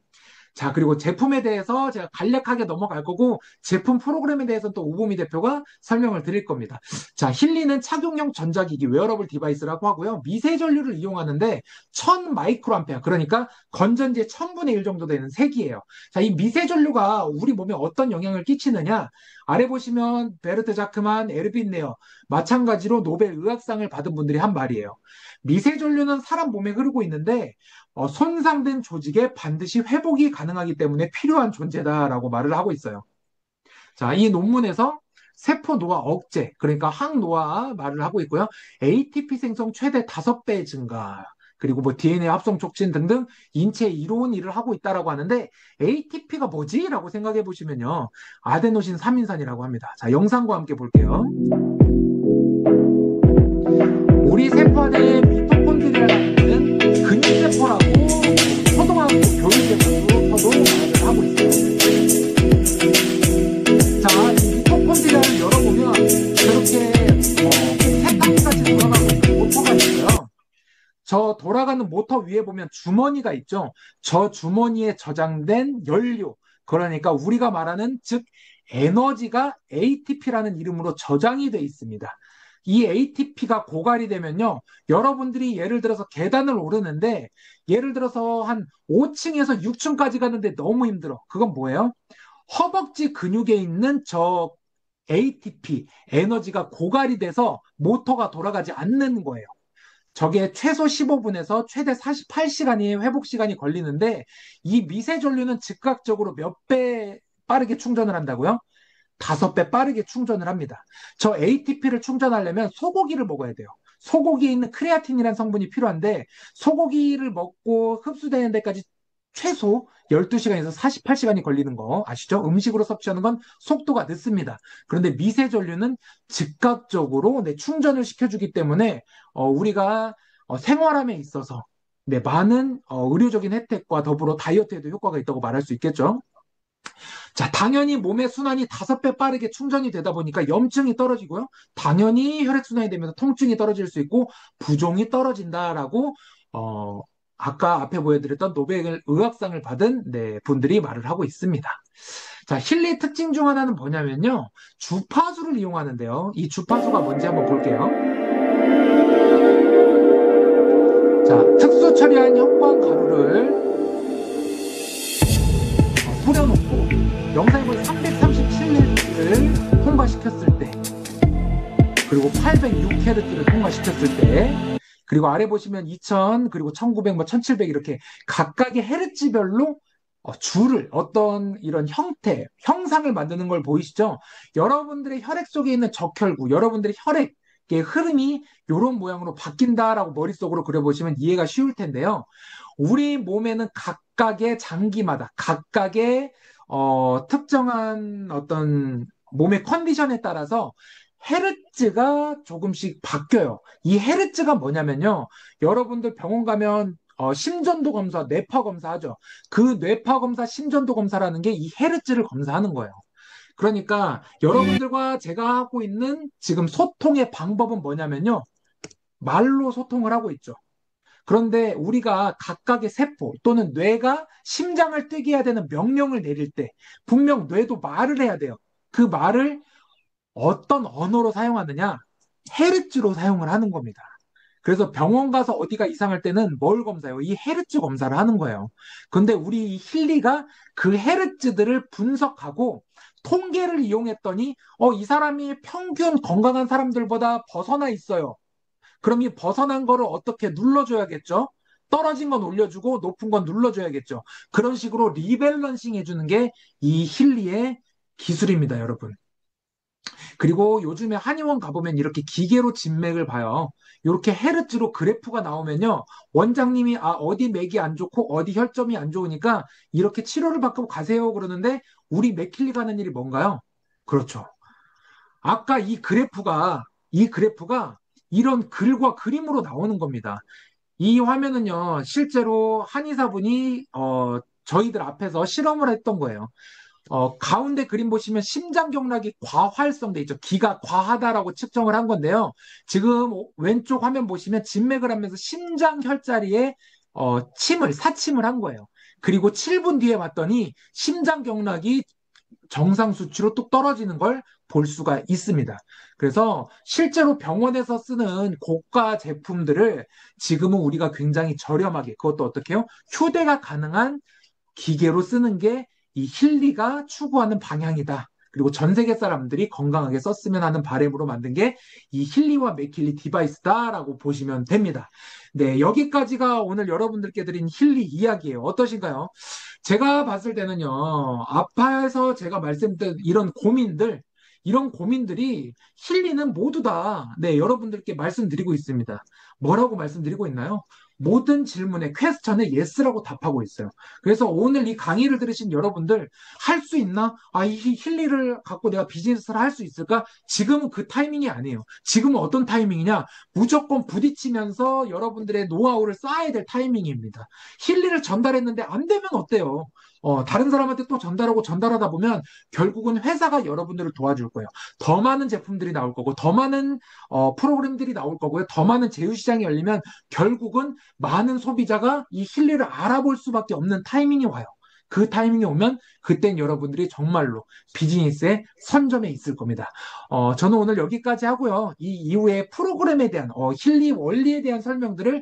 S2: 자, 그리고 제품에 대해서 제가 간략하게 넘어갈 거고, 제품 프로그램에 대해서는 또 우보미 대표가 설명을 드릴 겁니다. 자, 힐리는 착용형 전자기기, 웨어러블 디바이스라고 하고요. 미세 전류를 이용하는데 1000 마이크로암페어, 그러니까 건전지의 1000분의 1 정도 되는 색이에요. 자, 이 미세 전류가 우리 몸에 어떤 영향을 끼치느냐? 아래 보시면 베르트 자크만, 에르빈 네어, 마찬가지로 노벨 의학상을 받은 분들이 한 말이에요. 미세 전류는 사람 몸에 흐르고 있는데 손상된 조직에 반드시 회복이 가능하기 때문에 필요한 존재다라고 말을 하고 있어요. 자, 이 논문에서 세포 노화 억제, 그러니까 항노화 말을 하고 있고요. ATP 생성 최대 5배 증가, 그리고 뭐 DNA 합성 촉진 등등 인체에 이로운 일을 하고 있다라고 하는데 ATP가 뭐지? 라고 생각해 보시면요. 아데노신 3인산이라고 합니다. 자, 영상과 함께 볼게요. 우리 세포 안에 미토콘드리아라는 근육세포라고 초등학교 교육에서도 말을 하고 있어요. 자, 이 미토콘드리아를 열어보면 저렇게 세탁기까지 돌아가고 있는 모터가 있어요. 저 돌아가는 모터 위에 보면 주머니가 있죠. 저 주머니에 저장된 연료, 그러니까 우리가 말하는 즉 에너지가 ATP라는 이름으로 저장이 돼 있습니다. 이 ATP가 고갈이 되면요, 여러분들이 예를 들어서 계단을 오르는데 예를 들어서 한 5층에서 6층까지 가는데 너무 힘들어. 그건 뭐예요? 허벅지 근육에 있는 저 ATP, 에너지가 고갈이 돼서 모터가 돌아가지 않는 거예요. 저게 최소 15분에서 최대 48시간이 회복 시간이 걸리는데 이 미세 전류는 즉각적으로 몇 배 빠르게 충전을 한다고요? 5배 빠르게 충전을 합니다. 저 ATP를 충전하려면 소고기를 먹어야 돼요. 소고기에 있는 크레아틴이라는 성분이 필요한데 소고기를 먹고 흡수되는 데까지 최소 12시간에서 48시간이 걸리는 거 아시죠? 음식으로 섭취하는 건 속도가 늦습니다. 그런데 미세 전류는 즉각적으로 충전을 시켜주기 때문에 우리가 생활함에 있어서 많은 의료적인 혜택과 더불어 다이어트에도 효과가 있다고 말할 수 있겠죠. 자, 당연히 몸의 순환이 5배 빠르게 충전이 되다 보니까 염증이 떨어지고요. 당연히 혈액순환이 되면서 통증이 떨어질 수 있고 부종이 떨어진다라고 아까 앞에 보여드렸던 노벨 의학상을 받은 분들이 말을 하고 있습니다. 자, 힐리 특징 중 하나는 뭐냐면요. 주파수를 이용하는데요. 이 주파수가 뭔지 한번 볼게요. 자, 특수 처리한 형광 가루를 뿌려놓고 영상에 보면 337Hz를 통과시켰을 때, 그리고 806Hz를 통과시켰을 때, 그리고 아래 보시면 2000, 그리고 1900, 1700 이렇게 각각의 헤르츠별로 줄을 어떤 이런 형태, 형상을 만드는 걸 보이시죠? 여러분들의 혈액 속에 있는 적혈구, 여러분들의 혈액의 흐름이 이런 모양으로 바뀐다라고 머릿속으로 그려보시면 이해가 쉬울 텐데요. 우리 몸에는 각각의 장기마다 각각의 특정한 어떤 몸의 컨디션에 따라서 헤르츠가 조금씩 바뀌어요. 이 헤르츠가 뭐냐면요. 여러분들 병원 가면 심전도 검사, 뇌파 검사 하죠. 그 뇌파 검사, 심전도 검사라는 게 이 헤르츠를 검사하는 거예요. 그러니까 여러분들과 제가 하고 있는 지금 소통의 방법은 뭐냐면요. 말로 소통을 하고 있죠. 그런데 우리가 각각의 세포 또는 뇌가 심장을 뛰게 해야 되는 명령을 내릴 때 분명 뇌도 말을 해야 돼요. 그 말을 어떤 언어로 사용하느냐? 헤르츠로 사용을 하는 겁니다. 그래서 병원 가서 어디가 이상할 때는 뭘 검사해요? 이 헤르츠 검사를 하는 거예요. 근데 우리 이 힐리가 그 헤르츠들을 분석하고 통계를 이용했더니 이 사람이 평균 건강한 사람들보다 벗어나 있어요. 그럼 이 벗어난 거를 어떻게 눌러줘야겠죠? 떨어진 건 올려주고 높은 건 눌러줘야겠죠. 그런 식으로 리밸런싱 해주는 게 이 힐리의 기술입니다, 여러분. 그리고 요즘에 한의원 가보면 이렇게 기계로 진맥을 봐요. 이렇게 헤르츠로 그래프가 나오면요. 원장님이 어디 맥이 안 좋고 어디 혈점이 안 좋으니까 이렇게 치료를 받고 가세요 그러는데 우리 맥힐리 가는 일이 뭔가요? 그렇죠. 아까 이 그래프가 이런 글과 그림으로 나오는 겁니다. 이 화면은요, 실제로 한의사분이 저희들 앞에서 실험을 했던 거예요. 가운데 그림 보시면 심장경락이 과활성돼 있죠. 기가 과하다라고 측정을 한 건데요. 지금 왼쪽 화면 보시면 진맥을 하면서 심장 혈자리에 사침을 한 거예요. 그리고 7분 뒤에 봤더니 심장경락이 정상 수치로 뚝 떨어지는 걸 볼 수가 있습니다. 그래서 실제로 병원에서 쓰는 고가 제품들을 지금은 우리가 굉장히 저렴하게, 그것도 어떻게 해요? 휴대가 가능한 기계로 쓰는 게 이 힐리가 추구하는 방향이다. 그리고 전 세계 사람들이 건강하게 썼으면 하는 바람으로 만든 게 이 힐리와 맥힐리 디바이스다라고 보시면 됩니다. 네, 여기까지가 오늘 여러분들께 드린 힐리 이야기예요. 어떠신가요? 제가 봤을 때는요, 아파에서 제가 말씀드린 이런 고민들이 힐리는 모두 다, 네, 여러분들께 말씀드리고 있습니다. 뭐라고 말씀드리고 있나요? 모든 질문에 퀘스천에 예스라고 답하고 있어요. 그래서 오늘 이 강의를 들으신 여러분들 할 수 있나? 이 힐리를 갖고 내가 비즈니스를 할 수 있을까? 지금은 그 타이밍이 아니에요. 지금은 어떤 타이밍이냐? 무조건 부딪히면서 여러분들의 노하우를 쌓아야 될 타이밍입니다. 힐리를 전달했는데 안 되면 어때요? 다른 사람한테 또 전달하다 보면 결국은 회사가 여러분들을 도와줄 거예요. 더 많은 제품들이 나올 거고, 더 많은 프로그램들이 나올 거고요. 더 많은 제휴시장이 열리면 결국은 많은 소비자가 이 힐리를 알아볼 수밖에 없는 타이밍이 와요. 그 타이밍이 오면 그땐 여러분들이 정말로 비즈니스의 선점에 있을 겁니다. 저는 오늘 여기까지 하고요. 이 이후에 프로그램에 대한 힐리 원리에 대한 설명들을